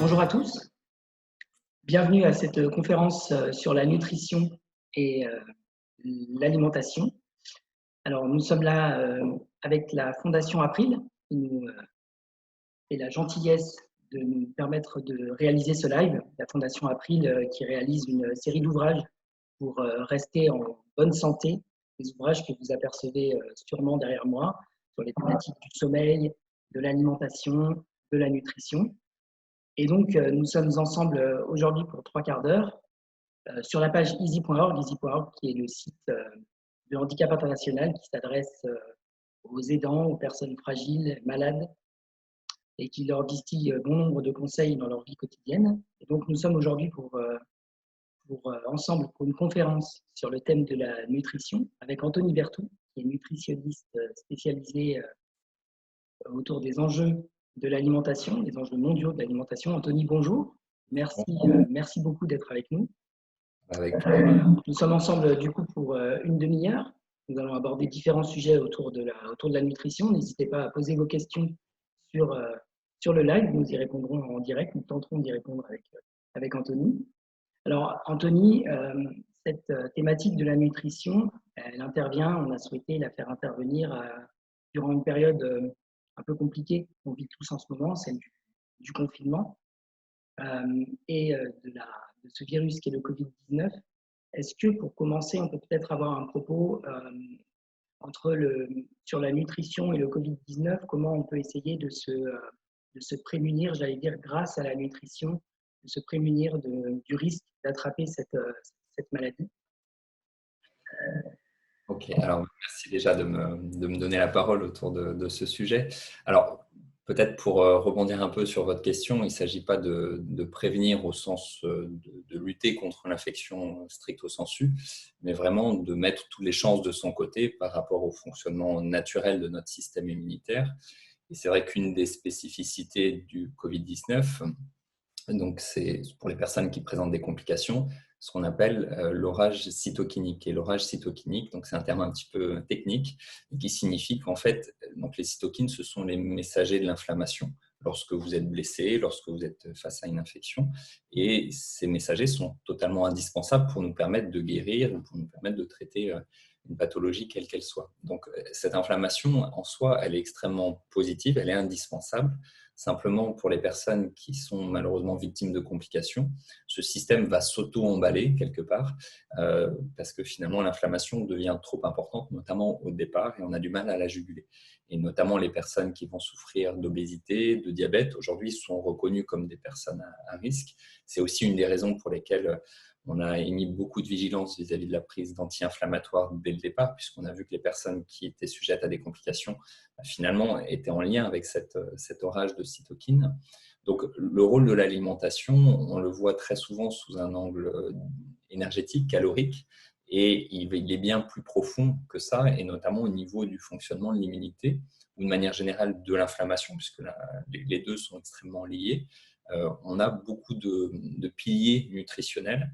Bonjour à tous, bienvenue à cette conférence sur la nutrition et l'alimentation. Alors nous sommes là avec la Fondation April qui nous fait la gentillesse de nous permettre de réaliser ce live. La Fondation April qui réalise une série d'ouvrages pour rester en bonne santé, des ouvrages que vous apercevez sûrement derrière moi sur les thématiques du sommeil, de l'alimentation, de la nutrition. Et donc, nous sommes ensemble aujourd'hui pour 3 quarts d'heure sur la page easy.org, easy.org qui est le site de Handicap International qui s'adresse aux aidants, aux personnes fragiles, malades et qui leur distille bon nombre de conseils dans leur vie quotidienne. Et donc, nous sommes aujourd'hui ensemble pour une conférence sur le thème de la nutrition avec Anthony Berthoud, qui est nutritionniste spécialisé autour des enjeux de l'alimentation, des enjeux mondiaux de l'alimentation. Anthony, bonjour. Merci beaucoup d'être avec nous. Avec Nous sommes ensemble du coup pour une demi-heure. Nous allons aborder différents sujets autour de la nutrition. N'hésitez pas à poser vos questions sur le live. Nous y répondrons en direct. Nous tenterons d'y répondre avec Anthony. Alors, Anthony, cette thématique de la nutrition, elle intervient, on a souhaité la faire intervenir durant une période un peu compliquée qu'on vit tous en ce moment, celle du confinement et de ce virus qui est le Covid-19. Est-ce que pour commencer, on peut peut-être avoir un propos sur la nutrition et le Covid-19, comment on peut essayer de se prémunir, j'allais dire, grâce à la nutrition, de se prémunir du risque d'attraper cette maladie? Ok, alors merci déjà de me donner la parole autour de ce sujet. Alors, peut-être pour rebondir un peu sur votre question, il ne s'agit pas de prévenir au sens de lutter contre l'infection stricto sensu, mais vraiment de mettre toutes les chances de son côté par rapport au fonctionnement naturel de notre système immunitaire. Et c'est vrai qu'une des spécificités du Covid-19, donc c'est pour les personnes qui présentent des complications, ce qu'on appelle l'orage cytokinique. Et l'orage cytokinique, donc c'est un terme un petit peu technique, qui signifie qu'en fait, donc les cytokines, ce sont les messagers de l'inflammation lorsque vous êtes blessé, lorsque vous êtes face à une infection. Et ces messagers sont totalement indispensables pour nous permettre de guérir ou pour nous permettre de traiter une pathologie quelle qu'elle soit. Donc cette inflammation en soi, elle est extrêmement positive, elle est indispensable. Simplement, pour les personnes qui sont malheureusement victimes de complications, ce système va s'auto-emballer quelque part parce que finalement, l'inflammation devient trop importante, notamment au départ, et on a du mal à la juguler. Et notamment, les personnes qui vont souffrir d'obésité, de diabète, aujourd'hui, sont reconnues comme des personnes à risque. C'est aussi une des raisons pour lesquelles on a émis beaucoup de vigilance vis-à-vis de la prise d'anti-inflammatoires dès le départ, puisqu'on a vu que les personnes qui étaient sujettes à des complications, finalement, étaient en lien avec cet orage de cytokines. Donc, le rôle de l'alimentation, on le voit très souvent sous un angle énergétique, calorique, et il est bien plus profond que ça, et notamment au niveau du fonctionnement de l'immunité, ou de manière générale de l'inflammation, puisque les deux sont extrêmement liés. On a beaucoup de piliers nutritionnels,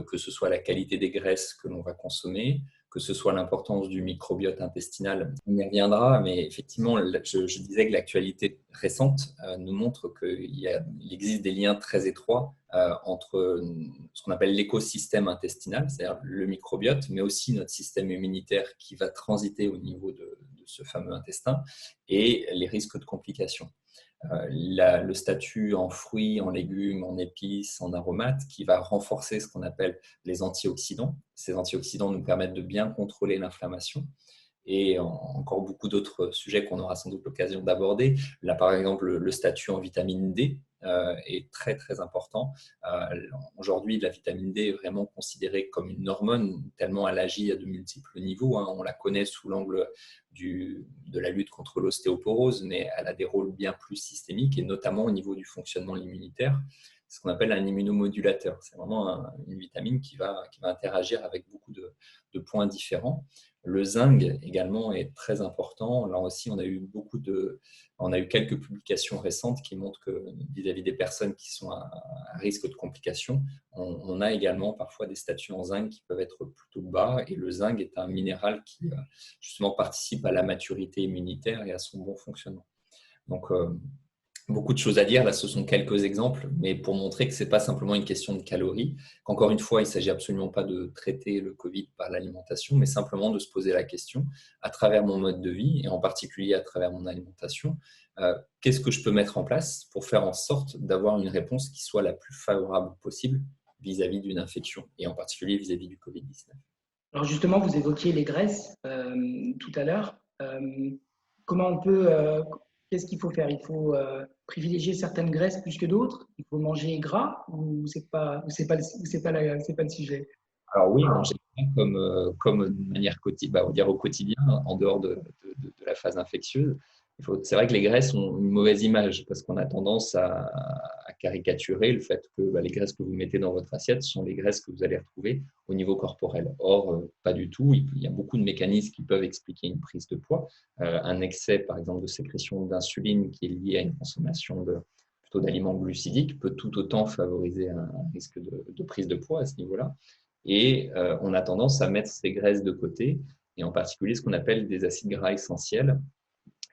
que ce soit la qualité des graisses que l'on va consommer, que ce soit l'importance du microbiote intestinal. On y reviendra, mais effectivement, je disais que l'actualité récente nous montre qu'il existe des liens très étroits entre ce qu'on appelle l'écosystème intestinal, c'est-à-dire le microbiote, mais aussi notre système immunitaire qui va transiter au niveau de ce fameux intestin, et les risques de complications. Le statut en fruits, en légumes, en épices, en aromates, qui va renforcer ce qu'on appelle les antioxydants. Ces antioxydants nous permettent de bien contrôler l'inflammation, et encore beaucoup d'autres sujets qu'on aura sans doute l'occasion d'aborder. Là, par exemple, le statut en vitamine D est très, très important. Aujourd'hui, la vitamine D est vraiment considérée comme une hormone, tellement elle agit à de multiples niveaux. On la connaît sous l'angle de la lutte contre l'ostéoporose, mais elle a des rôles bien plus systémiques, et notamment au niveau du fonctionnement immunitaire. C'est ce qu'on appelle un immunomodulateur. C'est vraiment une vitamine qui va interagir avec beaucoup de points différents. Le zinc également est très important. Là aussi, on a eu quelques publications récentes qui montrent que vis-à-vis des personnes qui sont à risque de complications, on a également parfois des statuts en zinc qui peuvent être plutôt bas. Et le zinc est un minéral qui justement participe à la maturité immunitaire et à son bon fonctionnement. Donc, beaucoup de choses à dire. Là, ce sont quelques exemples, mais pour montrer que ce n'est pas simplement une question de calories, qu'encore une fois, il ne s'agit absolument pas de traiter le Covid par l'alimentation, mais simplement de se poser la question, à travers mon mode de vie, et en particulier à travers mon alimentation, qu'est-ce que je peux mettre en place pour faire en sorte d'avoir une réponse qui soit la plus favorable possible vis-à-vis d'une infection, et en particulier vis-à-vis du Covid-19. Alors justement, vous évoquiez les graisses tout à l'heure. Comment on peut, qu'est-ce qu'il faut faire? Il faut privilégier certaines graisses plus que d'autres? Il faut manger gras ou c'est pas le sujet? Alors oui, manger comme de manière on va dire au quotidien, en dehors de la phase infectieuse. C'est vrai que les graisses ont une mauvaise image parce qu'on a tendance à caricaturer le fait que les graisses que vous mettez dans votre assiette sont les graisses que vous allez retrouver au niveau corporel. Or, pas du tout. Il y a beaucoup de mécanismes qui peuvent expliquer une prise de poids. Un excès, par exemple, de sécrétion d'insuline qui est lié à une consommation plutôt d'aliments glucidiques peut tout autant favoriser un risque de prise de poids à ce niveau-là. Et on a tendance à mettre ces graisses de côté, et en particulier ce qu'on appelle des acides gras essentiels,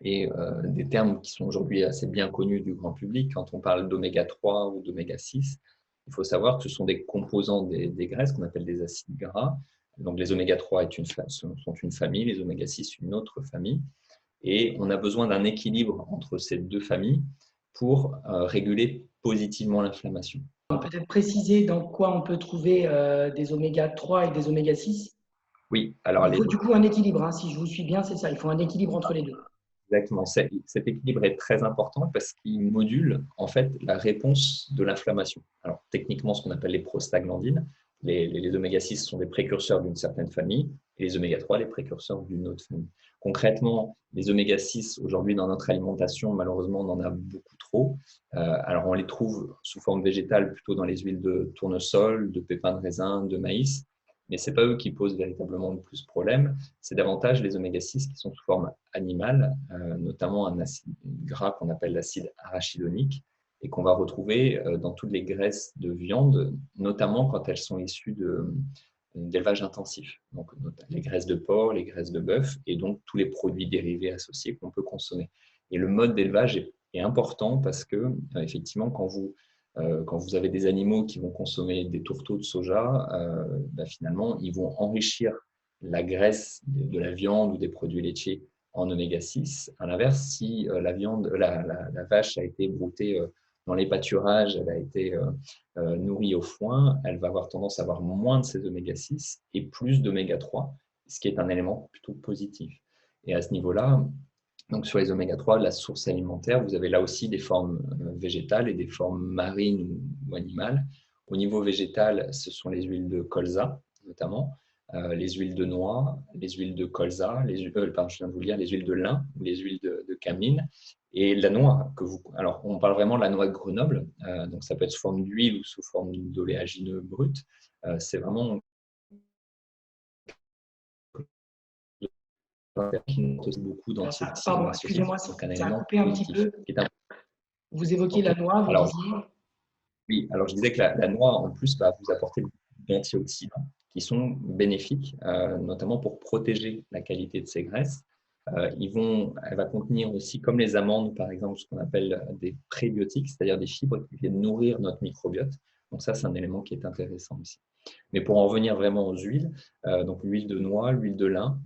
et des termes qui sont aujourd'hui assez bien connus du grand public. Quand on parle d'oméga 3 ou d'oméga 6, il faut savoir que ce sont des composants des graisses qu'on appelle des acides gras. Donc les oméga 3 sont une famille, les oméga 6 une autre famille. Et on a besoin d'un équilibre entre ces deux familles pour réguler positivement l'inflammation. Peut-être préciser dans quoi on peut trouver des oméga 3 et des oméga 6. Oui, alors Il faut du coup un équilibre, hein, si je vous suis bien, c'est ça, il faut un équilibre entre les deux. exactement. Cet équilibre est très important parce qu'il module en fait la réponse de l'inflammation. Alors techniquement, ce qu'on appelle les prostaglandines, les oméga 6 sont des précurseurs d'une certaine famille et les oméga 3 les précurseurs d'une autre famille. Concrètement, les oméga 6 aujourd'hui dans notre alimentation, malheureusement, on en a beaucoup trop. Alors on les trouve sous forme végétale plutôt dans les huiles de tournesol, de pépins de raisin, de maïs, mais ce n'est pas eux qui posent véritablement le plus problème. C'est davantage les oméga 6 qui sont sous forme animale, notamment un acide gras qu'on appelle l'acide arachidonique et qu'on va retrouver dans toutes les graisses de viande, notamment quand elles sont issues d'élevage intensif. Donc les graisses de porc, les graisses de bœuf et donc tous les produits dérivés associés qu'on peut consommer. Et le mode d'élevage est important parce que effectivement, quand vous avez des animaux qui vont consommer des tourteaux de soja, finalement, ils vont enrichir la graisse de la viande ou des produits laitiers en oméga 6. À l'inverse, si la vache a été broutée dans les pâturages, elle a été nourrie au foin, elle va avoir tendance à avoir moins de ces oméga 6 et plus d'oméga 3, ce qui est un élément plutôt positif. Et à ce niveau-là, donc sur les oméga 3, la source alimentaire, vous avez là aussi des formes végétales et des formes marines ou animales. Au niveau végétal, ce sont les huiles de colza, notamment, les huiles de noix, les huiles de colza, je viens de vous le dire, les huiles de lin ou les huiles de cameline. Et la noix, alors on parle vraiment de la noix de Grenoble, donc ça peut être sous forme d'huile ou sous forme d'oléagineux brut. C'est vraiment qui nous beaucoup dans ce Pardon, excusez-moi, ça a coupé un petit peu. Vous évoquiez la noix, vous disiez. Oui, alors je disais que la noix, en plus, va vous apporter d'antioxydants qui sont bénéfiques, notamment pour protéger la qualité de ces graisses. Elle va contenir aussi, comme les amandes, par exemple, ce qu'on appelle des prébiotiques, c'est-à-dire des fibres qui viennent nourrir notre microbiote. Donc ça, c'est un élément qui est intéressant aussi. Mais pour en revenir vraiment aux huiles, donc l'huile de noix, l'huile de lin,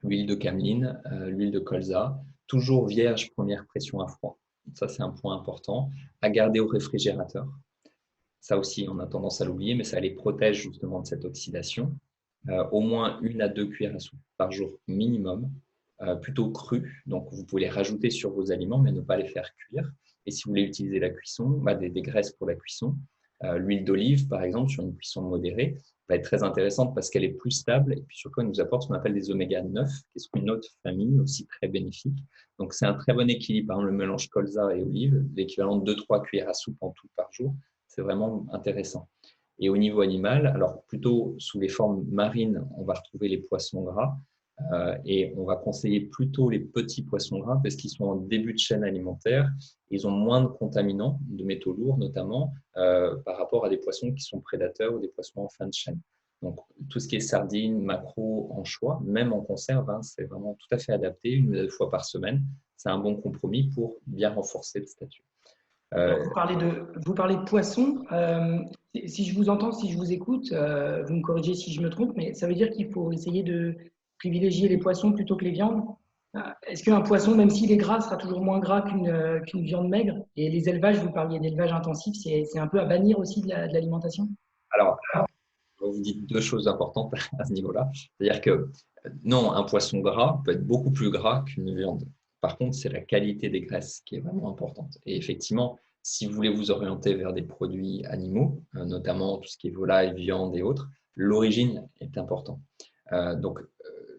l'huile de cameline, l'huile de colza, toujours vierge première pression à froid. Ça, c'est un point important. À garder au réfrigérateur. Ça aussi, on a tendance à l'oublier, mais ça les protège justement de cette oxydation. Au moins 1 à 2 cuillères à soupe par jour minimum, plutôt crues. Donc, vous pouvez les rajouter sur vos aliments, mais ne pas les faire cuire. Et si vous voulez utiliser la cuisson, des graisses pour la cuisson, l'huile d'olive, par exemple, sur une cuisson modérée, va être très intéressante parce qu'elle est plus stable et puis surtout, elle nous apporte ce qu'on appelle des oméga 9, qui sont une autre famille aussi très bénéfique. Donc, c'est un très bon équilibre. Par exemple, le mélange colza et olive, l'équivalent de 2-3 cuillères à soupe en tout par jour, c'est vraiment intéressant. Et au niveau animal, alors plutôt sous les formes marines, on va retrouver les poissons gras et on va conseiller plutôt les petits poissons gras parce qu'ils sont en début de chaîne alimentaire. Ils ont moins de contaminants, de métaux lourds notamment, par rapport à des poissons qui sont prédateurs ou des poissons en fin de chaîne. Donc, tout ce qui est sardines, maquereaux, anchois, même en conserve, c'est vraiment tout à fait adapté, 1 ou 2 fois par semaine. C'est un bon compromis pour bien renforcer le statut. Alors, vous parlez de poisson. Si je vous entends, si je vous écoute, vous me corrigez si je me trompe, mais ça veut dire qu'il faut essayer de privilégier les poissons plutôt que les viandes. Est-ce qu'un poisson, même s'il est gras, sera toujours moins gras qu'une viande maigre? Et les élevages, vous parliez d'élevage intensif, c'est un peu à bannir aussi de l'alimentation? Alors, vous dites deux choses importantes à ce niveau-là. C'est-à-dire que non, un poisson gras peut être beaucoup plus gras qu'une viande. Par contre, c'est la qualité des graisses qui est vraiment importante. Et effectivement, si vous voulez vous orienter vers des produits animaux, notamment tout ce qui est volaille, viande et autres, l'origine est importante. Donc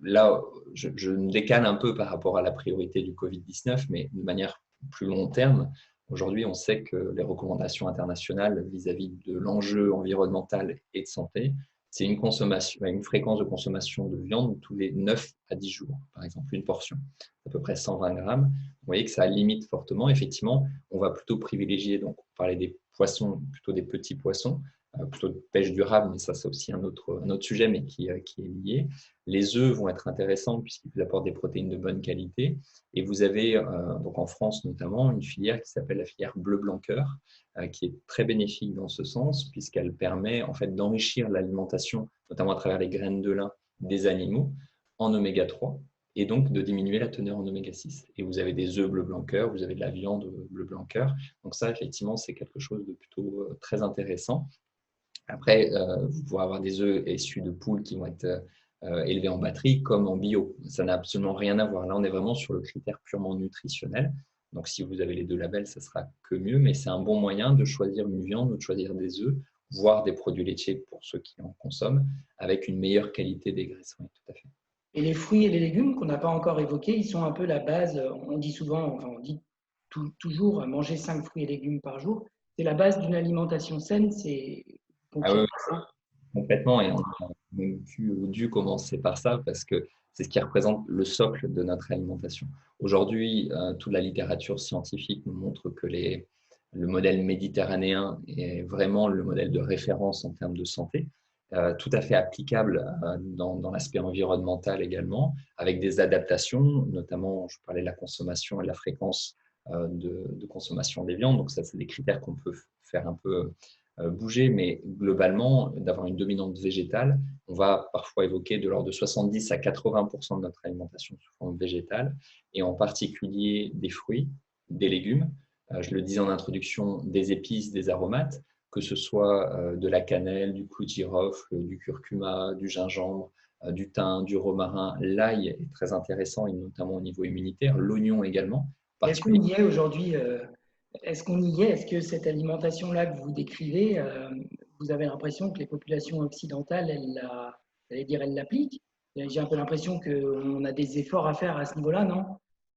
là, je me décale un peu par rapport à la priorité du Covid-19, mais de manière plus long terme, aujourd'hui, on sait que les recommandations internationales vis-à-vis de l'enjeu environnemental et de santé, c'est une fréquence de consommation de viande tous les 9 à 10 jours, par exemple, une portion, à peu près 120 grammes. Vous voyez que ça limite fortement. Effectivement, on va plutôt privilégier, donc on parlait des poissons, plutôt des petits poissons, plutôt de pêche durable, mais ça c'est aussi un autre sujet, mais qui est lié. Les œufs vont être intéressants puisqu'ils vous apportent des protéines de bonne qualité. Et vous avez, donc en France notamment, une filière qui s'appelle la filière bleu-blanc-cœur, qui est très bénéfique dans ce sens, puisqu'elle permet en fait d'enrichir l'alimentation, notamment à travers les graines de lin des animaux, en oméga 3, et donc de diminuer la teneur en oméga 6. Et vous avez des œufs bleu-blanc-cœur, vous avez de la viande bleu-blanc-cœur. Donc ça, effectivement, c'est quelque chose de plutôt très intéressant. Après, vous pourrez avoir des œufs issus de poules qui vont être élevés en batterie comme en bio. Ça n'a absolument rien à voir. Là, on est vraiment sur le critère purement nutritionnel. Donc, si vous avez les deux labels, ça sera que mieux. Mais c'est un bon moyen de choisir une viande ou de choisir des œufs, voire des produits laitiers pour ceux qui en consomment, avec une meilleure qualité des graisses. Oui, tout à fait. Et les fruits et les légumes qu'on n'a pas encore évoqués, ils sont un peu la base. On dit souvent, enfin on dit toujours manger 5 fruits et légumes par jour. C'est la base d'une alimentation saine. C'est Ah oui, confirmé oui, ça. complètement. Et on a même dû commencer par ça parce que c'est ce qui représente le socle de notre alimentation. Aujourd'hui, toute la littérature scientifique nous montre que le modèle méditerranéen est vraiment le modèle de référence en termes de santé, tout à fait applicable dans l'aspect environnemental également, avec des adaptations, notamment, je parlais de la consommation et de la fréquence de consommation des viandes. Donc ça, c'est des critères qu'on peut faire un peu bouger, mais globalement, d'avoir une dominante végétale, on va parfois évoquer de l'ordre de 70 à 80% de notre alimentation sous forme végétale, et en particulier des fruits, des légumes, je le disais en introduction, des épices, des aromates, que ce soit de la cannelle, du clou de girofle, du curcuma, du gingembre, du thym, du romarin. L'ail est très intéressant, et notamment au niveau immunitaire, l'oignon également. Et est-ce qu'on y est aujourd'hui? Est-ce qu'on y est? Est-ce que cette alimentation-là que vous décrivez, vous avez l'impression que les populations occidentales, elles l'appliquent? J'ai un peu l'impression qu'on a des efforts à faire à ce niveau-là, non?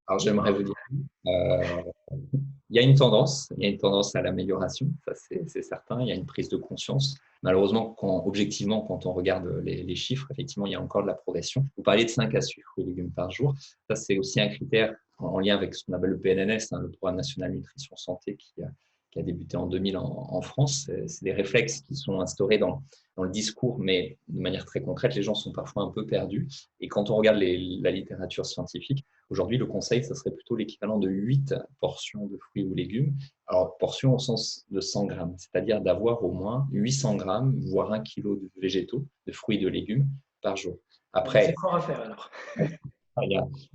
Alors j'aimerais vous dire, euh, il y a une tendance à l'amélioration, ça c'est certain, il y a une prise de conscience. Malheureusement, objectivement, quand on regarde les chiffres, effectivement, il y a encore de la progression. Vous parlez de 5 à 6 fruits et légumes par jour. Ça, c'est aussi un critère en lien avec ce qu'on appelle le PNNS, le Programme national nutrition santé, qui a débuté en 2000 en France. C'est des réflexes qui sont instaurés dans le discours, mais de manière très concrète, les gens sont parfois un peu perdus. Et quand on regarde la littérature scientifique, aujourd'hui, le conseil, ça serait plutôt l'équivalent de 8 portions de fruits ou légumes. Alors, portions au sens de 100 grammes, c'est-à-dire d'avoir au moins 800 grammes, voire 1 kilo de végétaux, de fruits et de légumes par jour. Il y a des Après, efforts à faire alors.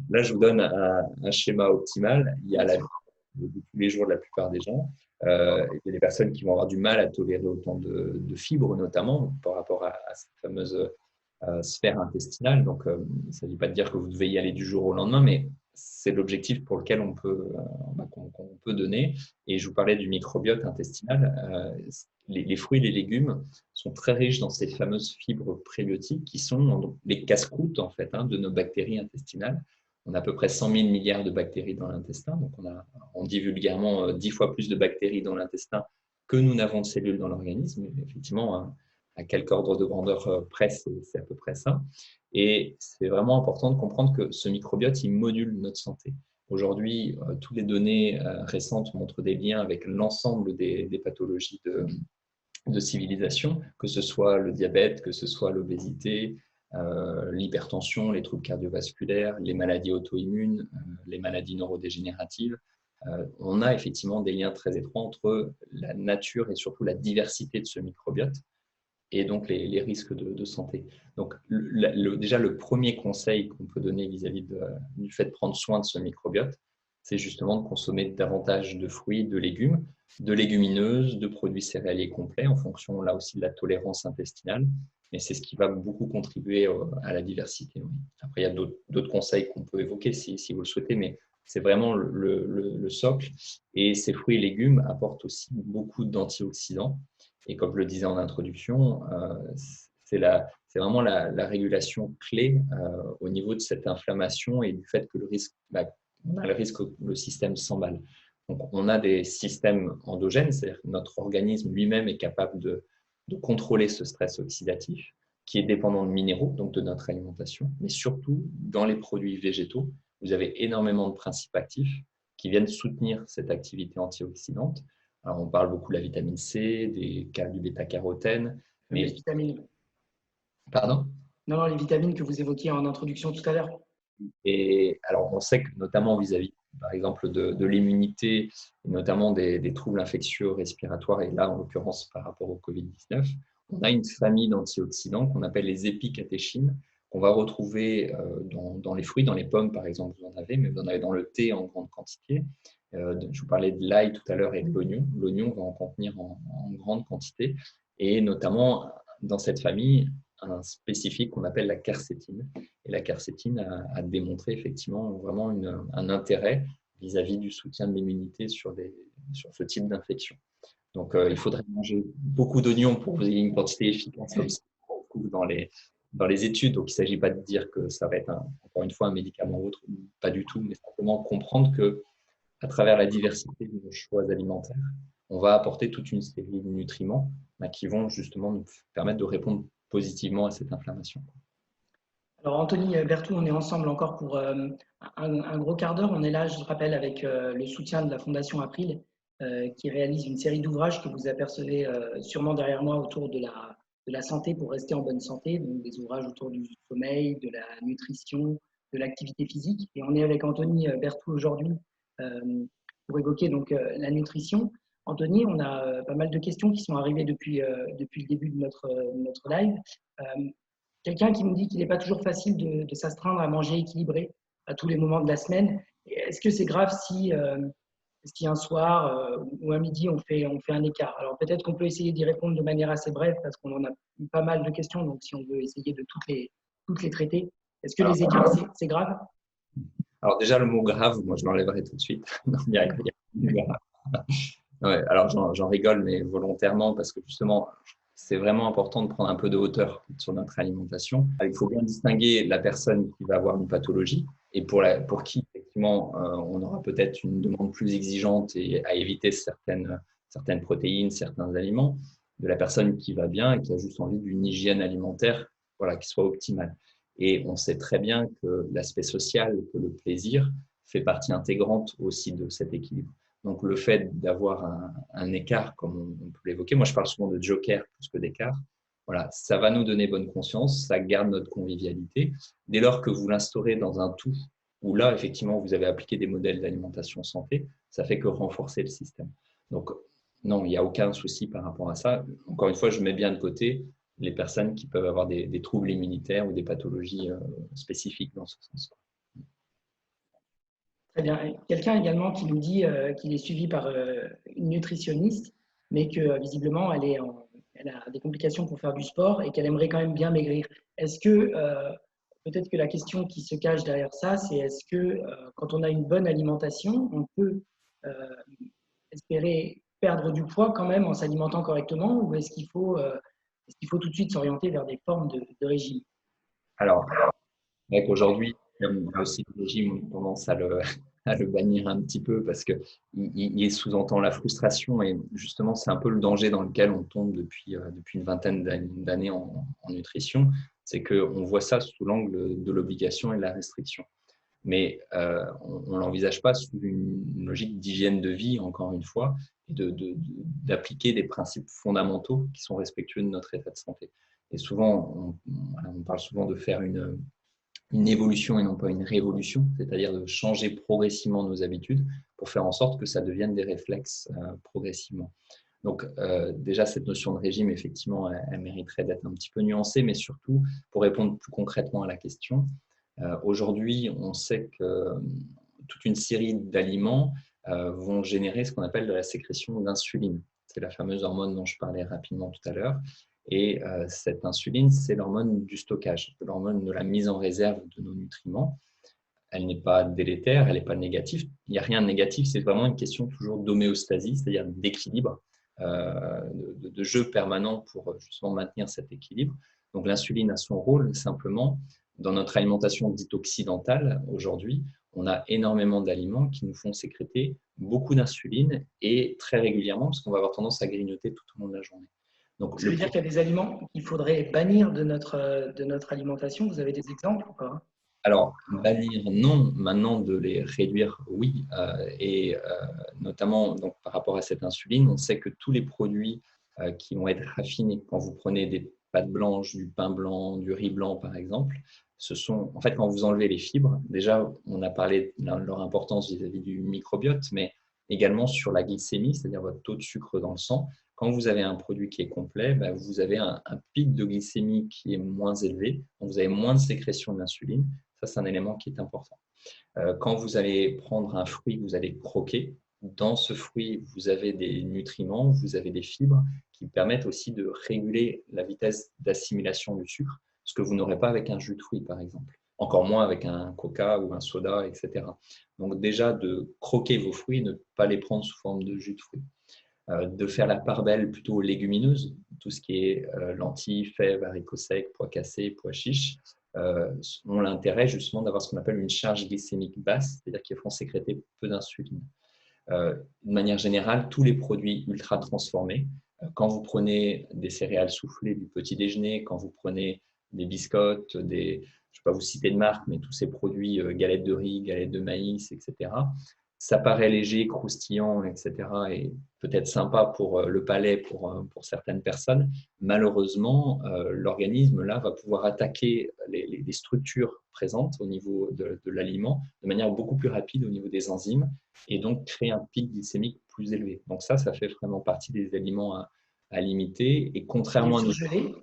là, je vous donne un schéma optimal. Il y a Bien la vie sûr. de tous les jours de la plupart des gens. Il y a des personnes qui vont avoir du mal à tolérer autant de fibres, notamment par rapport à cette fameuse sphère intestinale. Donc, il ne s'agit pas de dire que vous devez y aller du jour au lendemain, mais c'est l'objectif pour lequel qu'on peut donner. Et je vous parlais du microbiote intestinal. Les fruits et les légumes sont très riches dans ces fameuses fibres prébiotiques qui sont donc les casse-croûtes en fait, de nos bactéries intestinales. On a à peu près 100 000 milliards de bactéries dans l'intestin. Donc, on dit vulgairement 10 fois plus de bactéries dans l'intestin que nous n'avons de cellules dans l'organisme. Effectivement, à quelque ordre de grandeur près, c'est à peu près ça. Et c'est vraiment important de comprendre que ce microbiote, il module notre santé. Aujourd'hui, toutes les données récentes montrent des liens avec l'ensemble des pathologies de civilisation, que ce soit le diabète, que ce soit l'obésité, l'hypertension, les troubles cardiovasculaires, les maladies auto-immunes, les maladies neurodégénératives, on a effectivement des liens très étroits entre la nature et surtout la diversité de ce microbiote et donc les risques de santé. Donc, déjà, le premier conseil qu'on peut donner vis-à-vis du fait de prendre soin de ce microbiote, c'est justement de consommer davantage de fruits, de légumes, de légumineuses, de produits céréaliers complets, en fonction là aussi de la tolérance intestinale. Mais c'est ce qui va beaucoup contribuer à la diversité. Après, il y a d'autres conseils qu'on peut évoquer si vous le souhaitez, mais c'est vraiment le socle. Et ces fruits et légumes apportent aussi beaucoup d'antioxydants. Et comme je le disais en introduction, c'est vraiment la régulation clé au niveau de cette inflammation et du fait que on a le risque que le système s'emballe. Donc, on a des systèmes endogènes, c'est-à-dire que notre organisme lui-même est capable de contrôler ce stress oxydatif qui est dépendant de minéraux, donc de notre alimentation, mais surtout dans les produits végétaux, vous avez énormément de principes actifs qui viennent soutenir cette activité antioxydante. Alors, on parle beaucoup de la vitamine C, du bêta-carotène, Les mais… vitamines. Pardon? Non, non, les vitamines que vous évoquiez en introduction tout à l'heure. Et alors, on sait que notamment vis-à-vis, par exemple, de l'immunité, et notamment des troubles infectieux respiratoires, et là, en l'occurrence, par rapport au Covid-19, on a une famille d'antioxydants qu'on appelle les épicatéchines, qu'on va retrouver dans les fruits, dans les pommes, par exemple, vous en avez, mais vous en avez dans le thé en grande quantité. Je vous parlais de l'ail tout à l'heure et de l'oignon. L'oignon va en contenir en grande quantité, et notamment dans cette famille, un spécifique qu'on appelle la quercétine. Et la quercétine a démontré effectivement vraiment un intérêt vis-à-vis du soutien de l'immunité sur ce type d'infection. Donc, il faudrait manger beaucoup d'oignons pour vous ayez une quantité efficace comme ça dans les études. Donc, il ne s'agit pas de dire que ça va être, encore une fois, un médicament ou autre, pas du tout, mais simplement comprendre que à travers la diversité de nos choix alimentaires, on va apporter toute une série de nutriments qui vont justement nous permettre de répondre positivement à cette inflammation. Alors, Anthony Berthoud, on est ensemble encore pour un gros quart d'heure. On est là, je le rappelle, avec le soutien de la Fondation April, qui réalise une série d'ouvrages que vous apercevez sûrement derrière moi autour de la santé pour rester en bonne santé, donc des ouvrages autour du sommeil, de la nutrition, de l'activité physique. Et on est avec Anthony Berthoud aujourd'hui pour évoquer donc la nutrition. Anthony, on a pas mal de questions qui sont arrivées depuis le début de notre live. Quelqu'un qui me dit qu'il n'est pas toujours facile de s'astreindre à manger équilibré à tous les moments de la semaine. Est-ce que c'est grave si un soir ou un midi on fait un écart? Alors peut-être qu'on peut essayer d'y répondre de manière assez brève parce qu'on en a eu pas mal de questions. Donc si on veut essayer de toutes les traiter, est-ce que Alors, les écarts c'est grave? alors déjà, le mot grave, moi je l'enlèverai tout de suite. Non, ouais, alors j'en rigole, mais volontairement, parce que justement, c'est vraiment important de prendre un peu de hauteur sur notre alimentation. Il faut bien distinguer la personne qui va avoir une pathologie et pour qui, effectivement, on aura peut-être une demande plus exigeante et à éviter certaines protéines, certains aliments, de la personne qui va bien et qui a juste envie d'une hygiène alimentaire voilà, qui soit optimale. Et on sait très bien que l'aspect social, que le plaisir fait partie intégrante aussi de cet équilibre. Donc, le fait d'avoir un écart, comme on peut l'évoquer, moi je parle souvent de joker plus que d'écart, voilà, ça va nous donner bonne conscience, ça garde notre convivialité. Dès lors que vous l'instaurez dans un tout, où là, effectivement, vous avez appliqué des modèles d'alimentation santé, ça fait que renforcer le système. Donc, non, il n'y a aucun souci par rapport à ça. Encore une fois, je mets bien de côté les personnes qui peuvent avoir des troubles immunitaires ou des pathologies spécifiques dans ce sens. Très bien. Quelqu'un également qui nous dit qu'il est suivi par une nutritionniste, mais que visiblement elle a des complications pour faire du sport et qu'elle aimerait quand même bien maigrir. Est-ce que peut-être que la question qui se cache derrière ça, c'est est-ce que quand on a une bonne alimentation, on peut euh, espérer perdre du poids quand même en s'alimentant correctement, ou est-ce qu'il faut tout de suite s'orienter vers des formes de régime? Alors, c'est vrai qu'aujourd'hui, comme là aussi le régime, on a tendance à le bannir un petit peu parce qu'il sous-entend la frustration et justement, c'est un peu le danger dans lequel on tombe depuis une vingtaine d'années en nutrition, c'est qu'on voit ça sous l'angle de l'obligation et de la restriction. Mais on ne l'envisage pas sous une logique d'hygiène de vie, encore une fois, et d'appliquer des principes fondamentaux qui sont respectueux de notre état de santé. Et souvent, on parle souvent de faire une évolution et non pas une révolution, c'est-à-dire de changer progressivement nos habitudes pour faire en sorte que ça devienne des réflexes progressivement. Donc déjà, cette notion de régime, effectivement, elle mériterait d'être un petit peu nuancée, mais surtout, pour répondre plus concrètement à la question, aujourd'hui, on sait que toute une série d'aliments vont générer ce qu'on appelle de la sécrétion d'insuline. C'est la fameuse hormone dont je parlais rapidement tout à l'heure. Et cette insuline, c'est l'hormone du stockage, l'hormone de la mise en réserve de nos nutriments. Elle n'est pas délétère, elle n'est pas négative. Il n'y a rien de négatif, c'est vraiment une question toujours d'homéostasie, c'est-à-dire d'équilibre, de jeu permanent pour justement maintenir cet équilibre. Donc l'insuline a son rôle, simplement, dans notre alimentation dite occidentale, aujourd'hui, on a énormément d'aliments qui nous font sécréter beaucoup d'insuline et très régulièrement, parce qu'on va avoir tendance à grignoter tout au long de la journée. Donc, ça veut dire qu'il y a des aliments qu'il faudrait bannir de notre alimentation. Vous avez des exemples ou pas? Alors, bannir, non. Maintenant, de les réduire, oui. Et notamment, donc, par rapport à cette insuline, on sait que tous les produits qui vont être raffinés, quand vous prenez des pâtes blanches, du pain blanc, du riz blanc, par exemple, ce sont, en fait, quand vous enlevez les fibres, déjà, on a parlé de leur importance vis-à-vis du microbiote, mais également sur la glycémie, c'est-à-dire votre taux de sucre dans le sang. Quand vous avez un produit qui est complet, vous avez un pic de glycémie qui est moins élevé, donc vous avez moins de sécrétion d'insuline. Ça, c'est un élément qui est important. Quand vous allez prendre un fruit, vous allez croquer. Dans ce fruit, vous avez des nutriments, vous avez des fibres qui permettent aussi de réguler la vitesse d'assimilation du sucre, ce que vous n'aurez pas avec un jus de fruit, par exemple. Encore moins avec un coca ou un soda, etc. Donc déjà, de croquer vos fruits, ne pas les prendre sous forme de jus de fruits. De faire la part belle plutôt aux légumineuses, tout ce qui est lentilles, fèves, haricots secs, pois cassés, pois chiches, ont l'intérêt justement d'avoir ce qu'on appelle une charge glycémique basse, c'est-à-dire qu'ils font sécréter peu d'insuline. De manière générale, tous les produits ultra transformés, quand vous prenez des céréales soufflées du petit déjeuner, quand vous prenez des biscottes, je ne vais pas vous citer de marque, mais tous ces produits, galettes de riz, galettes de maïs, etc., ça paraît léger, croustillant, etc., et peut-être sympa pour le palais pour certaines personnes. Malheureusement, l'organisme là va pouvoir attaquer les structures présentes au niveau de l'aliment de manière beaucoup plus rapide au niveau des enzymes et donc créer un pic glycémique plus élevé. Donc ça fait vraiment partie des aliments à limiter. Et contrairement à les surgelés,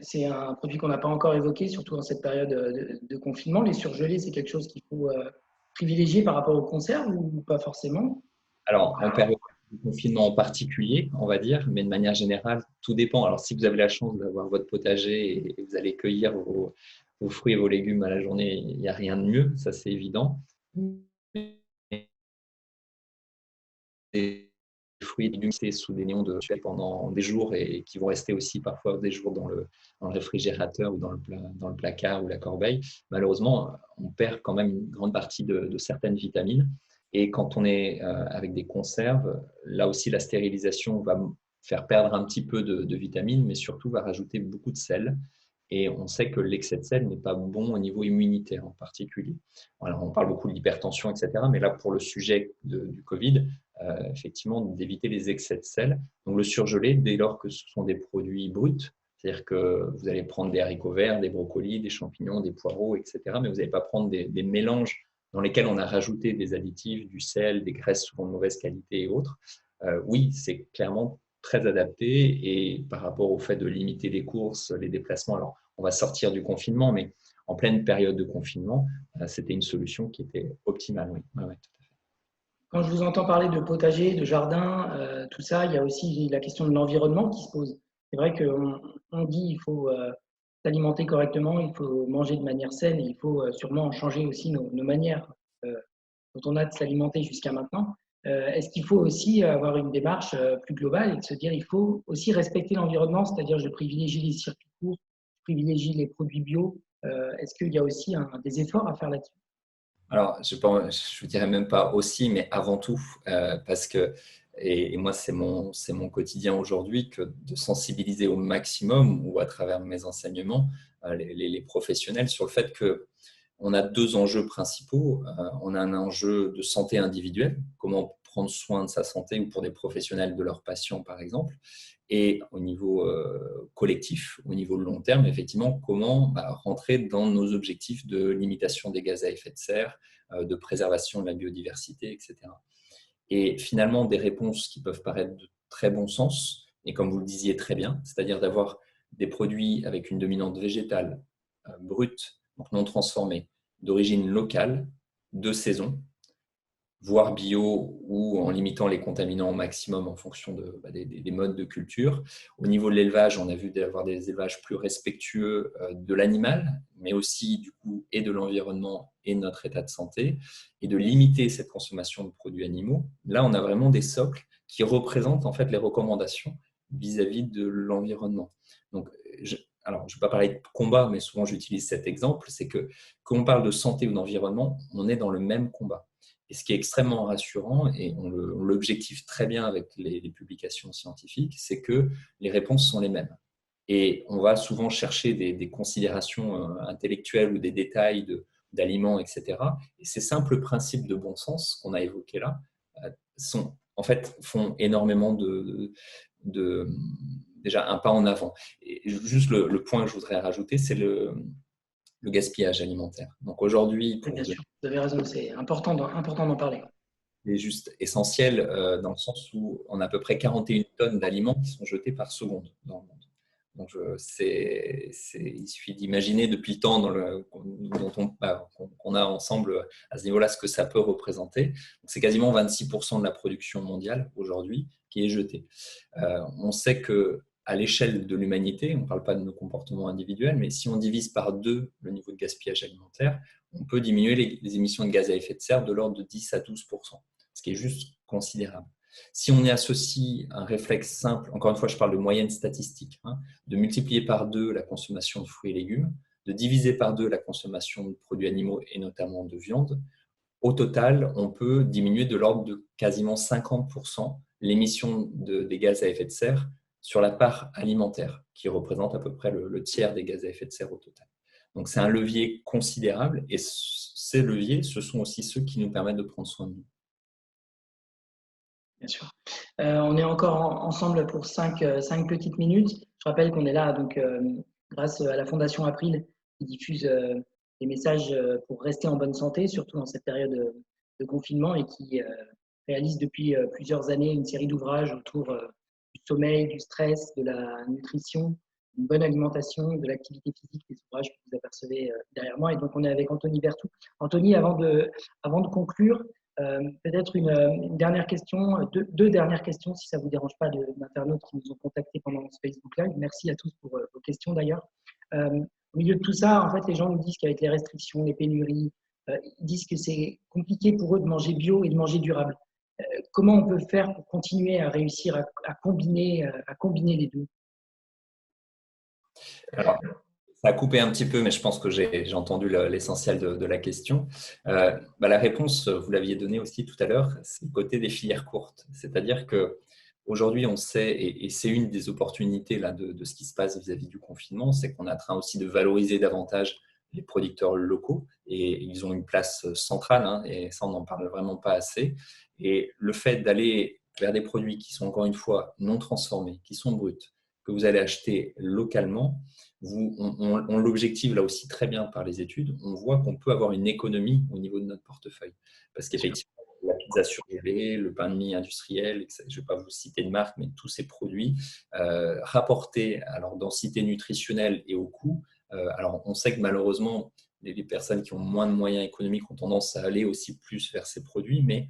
c'est un produit qu'on n'a pas encore évoqué, surtout dans cette période de confinement. Les surgelés, c'est quelque chose qu'il faut privilégier par rapport aux conserves ou pas forcément? Alors, en période de confinement en particulier, on va dire, mais de manière générale, tout dépend. Alors, si vous avez la chance d'avoir votre potager et vous allez cueillir vos fruits et vos légumes à la journée, il n'y a rien de mieux, ça c'est évident. Des fruits et légumes sous des néons de pendant des jours et qui vont rester aussi parfois des jours dans le réfrigérateur ou dans le placard ou la corbeille, malheureusement, on perd quand même une grande partie de certaines vitamines. Et quand on est avec des conserves, là aussi, la stérilisation va faire perdre un petit peu de vitamines, mais surtout va rajouter beaucoup de sel. Et on sait que l'excès de sel n'est pas bon au niveau immunitaire en particulier. Alors, on parle beaucoup de l'hypertension, etc. Mais là, pour le sujet du Covid, effectivement, d'éviter les excès de sel. Donc, le surgelé, dès lors que ce sont des produits bruts, c'est-à-dire que vous allez prendre des haricots verts, des brocolis, des champignons, des poireaux, etc. Mais vous n'allez pas prendre des mélanges dans lesquels on a rajouté des additifs, du sel, des graisses souvent de mauvaise qualité et autres. Oui, c'est clairement très adapté et par rapport au fait de limiter les courses, les déplacements. Alors, on va sortir du confinement, mais en pleine période de confinement, c'était une solution qui était optimale. Oui. Ouais, tout à fait. Quand je vous entends parler de potager, de jardin, tout ça, il y a aussi la question de l'environnement qui se pose. C'est vrai qu'on dit qu'il faut s'alimenter correctement, il faut manger de manière saine et il faut sûrement changer aussi nos manières dont on a de s'alimenter jusqu'à maintenant. Est-ce qu'il faut aussi avoir une démarche plus globale et de se dire il faut aussi respecter l'environnement, c'est-à-dire je privilégie les circuits courts, je privilégie les produits bio. Est-ce qu'il y a aussi des efforts à faire là-dessus? Alors, je ne dirais même pas aussi, mais avant tout, parce que, et moi, c'est mon quotidien aujourd'hui, que de sensibiliser au maximum ou à travers mes enseignements, les professionnels sur le fait qu'on a deux enjeux principaux. On a un enjeu de santé individuelle, comment prendre soin de sa santé ou pour des professionnels de leurs patients, par exemple. Et au niveau collectif, au niveau long terme, effectivement, comment rentrer dans nos objectifs de limitation des gaz à effet de serre, de préservation de la biodiversité, etc. Et finalement, des réponses qui peuvent paraître de très bon sens, et comme vous le disiez très bien, c'est-à-dire d'avoir des produits avec une dominante végétale, brute, donc non transformée, d'origine locale, de saison, voire bio ou en limitant les contaminants au maximum en fonction des modes de culture. Au niveau de l'élevage, on a vu d'avoir des élevages plus respectueux de l'animal, mais aussi du coup et de l'environnement et de notre état de santé, et de limiter cette consommation de produits animaux. Là, on a vraiment des socles qui représentent en fait les recommandations vis-à-vis de l'environnement. Donc, alors, je ne vais pas parler de combat, mais souvent j'utilise cet exemple, c'est que quand on parle de santé ou d'environnement, on est dans le même combat. Et ce qui est extrêmement rassurant, et on l'objective très bien avec les publications scientifiques, c'est que les réponses sont les mêmes. Et on va souvent chercher des considérations intellectuelles ou des détails d'aliments, etc. Et ces simples principes de bon sens qu'on a évoqués là font énormément déjà un pas en avant. Et juste le point que je voudrais rajouter, c'est le gaspillage alimentaire. Donc aujourd'hui, Bien sûr, vous avez raison, c'est important d'en parler. c'est juste essentiel dans le sens où on a à peu près 41 tonnes d'aliments qui sont jetés par seconde dans le monde. Donc, il suffit d'imaginer depuis le temps qu'on a ensemble à ce niveau-là ce que ça peut représenter. C'est quasiment 26% de la production mondiale aujourd'hui qui est jetée. On sait qu'à l'échelle de l'humanité, on ne parle pas de nos comportements individuels, mais si on divise par 2 le niveau de gaspillage alimentaire, on peut diminuer les émissions de gaz à effet de serre de l'ordre de 10 à 12%, ce qui est juste considérable. Si on y associe un réflexe simple, encore une fois, je parle de moyenne statistique, de multiplier par 2 la consommation de fruits et légumes, de diviser par 2 la consommation de produits animaux et notamment de viande, au total, on peut diminuer de l'ordre de quasiment 50% l'émission des gaz à effet de serre sur la part alimentaire, qui représente à peu près le tiers des gaz à effet de serre au total. Donc, c'est un levier considérable et ces leviers, ce sont aussi ceux qui nous permettent de prendre soin de nous. Bien sûr. On est encore ensemble pour 5 petites minutes. Je rappelle qu'on est là donc, grâce à la Fondation April qui diffuse des messages pour rester en bonne santé, surtout dans cette période de confinement, et qui réalise depuis plusieurs années une série d'ouvrages autour du sommeil, du stress, de la nutrition, une bonne alimentation, de l'activité physique, des ouvrages que vous apercevez derrière moi. Et donc, on est avec Anthony Berthoud. Anthony, avant de conclure, peut-être une dernière question, deux dernières questions, si ça ne vous dérange pas, d'internautes qui nous ont contactés pendant ce Facebook Live. Merci à tous pour vos questions d'ailleurs. Au milieu de tout ça, en fait, les gens nous disent qu'avec les restrictions, les pénuries, ils disent que c'est compliqué pour eux de manger bio et de manger durable. Comment on peut faire pour continuer à réussir à combiner les deux? Alors, ça a coupé un petit peu, mais je pense que j'ai entendu l'essentiel de la question. La réponse, vous l'aviez donnée aussi tout à l'heure, c'est le côté des filières courtes. C'est-à-dire qu'aujourd'hui, on sait, et c'est une des opportunités là, de ce qui se passe vis-à-vis du confinement, c'est qu'on est en train aussi de valoriser davantage les producteurs locaux, et ils ont une place centrale, et ça, on n'en parle vraiment pas assez. Et le fait d'aller vers des produits qui sont, encore une fois, non transformés, qui sont bruts, que vous allez acheter localement, on l'objective là aussi très bien par les études, on voit qu'on peut avoir une économie au niveau de notre portefeuille. Parce qu'effectivement, la pizza surgelée, le pain de mie industriel, je ne vais pas vous citer de marque, mais tous ces produits rapportés à leur densité nutritionnelle et au coût. Alors, on sait que malheureusement, les personnes qui ont moins de moyens économiques ont tendance à aller aussi plus vers ces produits, mais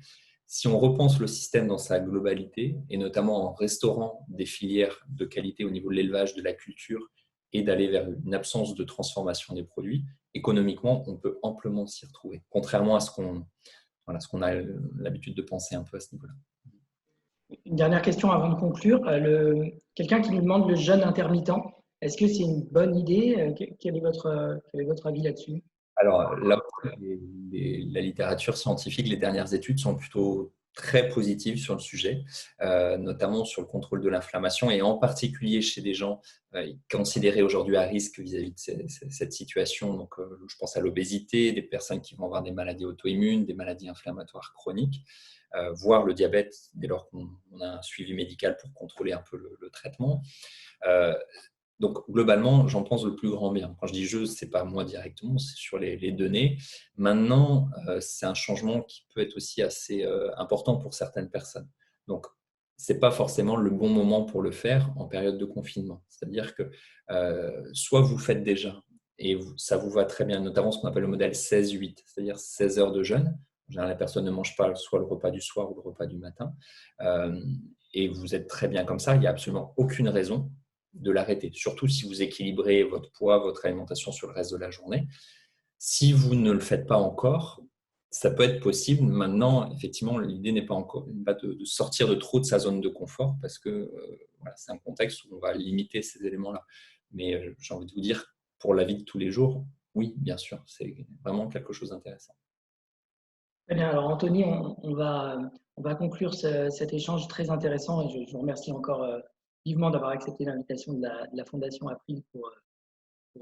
si on repense le système dans sa globalité, et notamment en restaurant des filières de qualité au niveau de l'élevage, de la culture, et d'aller vers une absence de transformation des produits, économiquement, on peut amplement s'y retrouver, contrairement à ce qu'on a l'habitude de penser un peu à ce niveau-là. Une dernière question avant de conclure. Quelqu'un qui nous demande le jeûne intermittent, est-ce que c'est une bonne idée? Quel est votre avis là-dessus? Alors, là, la littérature scientifique, les dernières études sont plutôt très positives sur le sujet, notamment sur le contrôle de l'inflammation et en particulier chez des gens considérés aujourd'hui à risque vis-à-vis de cette situation. Donc, je pense à l'obésité, des personnes qui vont avoir des maladies auto-immunes, des maladies inflammatoires chroniques, voire le diabète dès lors qu'on a un suivi médical pour contrôler un peu le traitement. Donc, globalement, j'en pense le plus grand bien. Quand je dis je, ce n'est pas moi directement, c'est sur les données. Maintenant, c'est un changement qui peut être aussi assez important pour certaines personnes. Donc, ce n'est pas forcément le bon moment pour le faire en période de confinement. C'est-à-dire que soit vous faites déjà et ça vous va très bien, notamment ce qu'on appelle le modèle 16-8, c'est-à-dire 16 heures de jeûne. En général, la personne ne mange pas soit le repas du soir ou le repas du matin. Et vous êtes très bien comme ça, il n'y a absolument aucune raison de l'arrêter, surtout si vous équilibrez votre poids, votre alimentation sur le reste de la journée. Si vous ne le faites pas encore, ça peut être possible. Maintenant, effectivement, l'idée n'est pas encore de sortir de trop de sa zone de confort parce que voilà, c'est un contexte où on va limiter ces éléments-là. Mais j'ai envie de vous dire, pour la vie de tous les jours, oui, bien sûr, c'est vraiment quelque chose d'intéressant. Très bien. Alors, Anthony, on va conclure cet échange très intéressant et je vous remercie encore vivement d'avoir accepté l'invitation de la Fondation April pour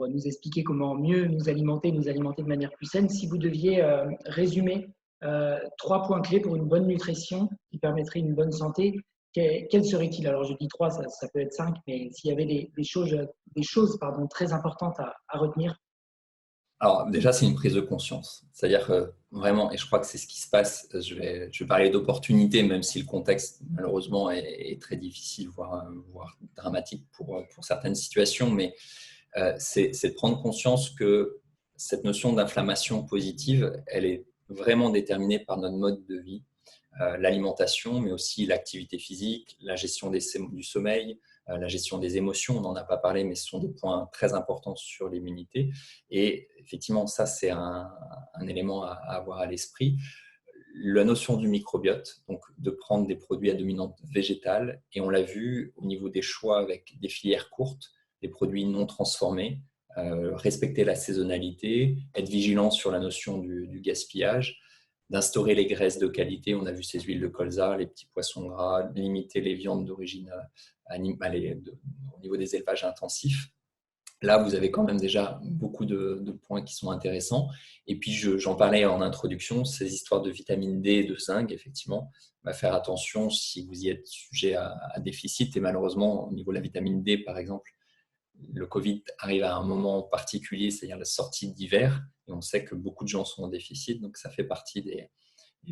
nous expliquer comment mieux nous alimenter de manière plus saine. Si vous deviez résumer 3 points clés pour une bonne nutrition qui permettrait une bonne santé, quels seraient-ils? Alors, je dis 3, ça peut être 5, mais s'il y avait des choses très importantes à retenir. Alors déjà, c'est une prise de conscience. C'est-à-dire que vraiment, et je crois que c'est ce qui se passe, je vais parler d'opportunité, même si le contexte, malheureusement, est très difficile, voire dramatique pour certaines situations, mais c'est de prendre conscience que cette notion d'inflammation positive, elle est vraiment déterminée par notre mode de vie, l'alimentation, mais aussi l'activité physique, la gestion du sommeil, la gestion des émotions. On n'en a pas parlé, mais ce sont des points très importants sur l'immunité. Et effectivement, ça, c'est un élément à avoir à l'esprit. La notion du microbiote, donc de prendre des produits à dominante végétale, et on l'a vu au niveau des choix avec des filières courtes, des produits non transformés, respecter la saisonnalité, être vigilant sur la notion du gaspillage, d'instaurer les graisses de qualité. On a vu ces huiles de colza, les petits poissons gras, limiter les viandes d'origine animale au niveau des élevages intensifs. Là, vous avez quand même déjà beaucoup de points qui sont intéressants. Et puis, j'en parlais en introduction, ces histoires de vitamine D et de zinc, effectivement, faire attention si vous y êtes sujet à déficit. Et malheureusement, au niveau de la vitamine D, par exemple, le Covid arrive à un moment particulier, c'est-à-dire la sortie d'hiver, et on sait que beaucoup de gens sont en déficit, donc ça fait partie des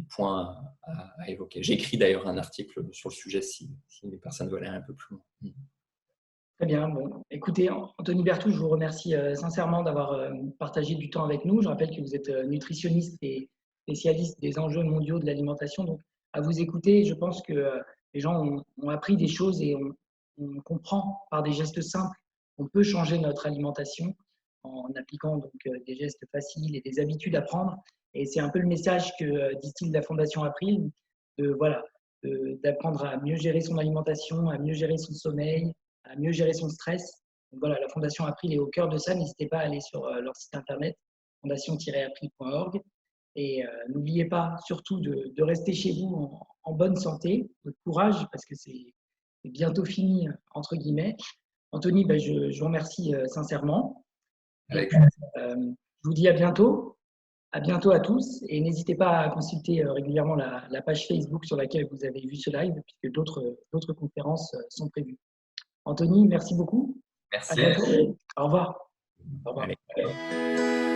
points à évoquer. J'ai écrit d'ailleurs un article sur le sujet si les personnes veulent aller un peu plus loin. Très bien. Bon, écoutez, Anthony Berthou, je vous remercie sincèrement d'avoir partagé du temps avec nous. Je rappelle que vous êtes nutritionniste et spécialiste des enjeux mondiaux de l'alimentation. Donc, à vous écouter, je pense que les gens ont appris des choses et on comprend par des gestes simples qu'on peut changer notre alimentation en appliquant donc des gestes faciles et des habitudes à prendre. Et c'est un peu le message que distille la Fondation April, d'apprendre à mieux gérer son alimentation, à mieux gérer son sommeil, à mieux gérer son stress. Donc voilà, la Fondation April est au cœur de ça. N'hésitez pas à aller sur leur site internet, fondation-april.org. Et n'oubliez pas surtout de rester chez vous en bonne santé, de courage, parce que c'est bientôt fini, entre guillemets. Anthony, je vous remercie sincèrement. Et, je vous dis à bientôt. À bientôt à tous. Et n'hésitez pas à consulter régulièrement la page Facebook sur laquelle vous avez vu ce live, puisque d'autres conférences sont prévues. Anthony, merci beaucoup. Merci. À bientôt. Au revoir. Au revoir. Allez.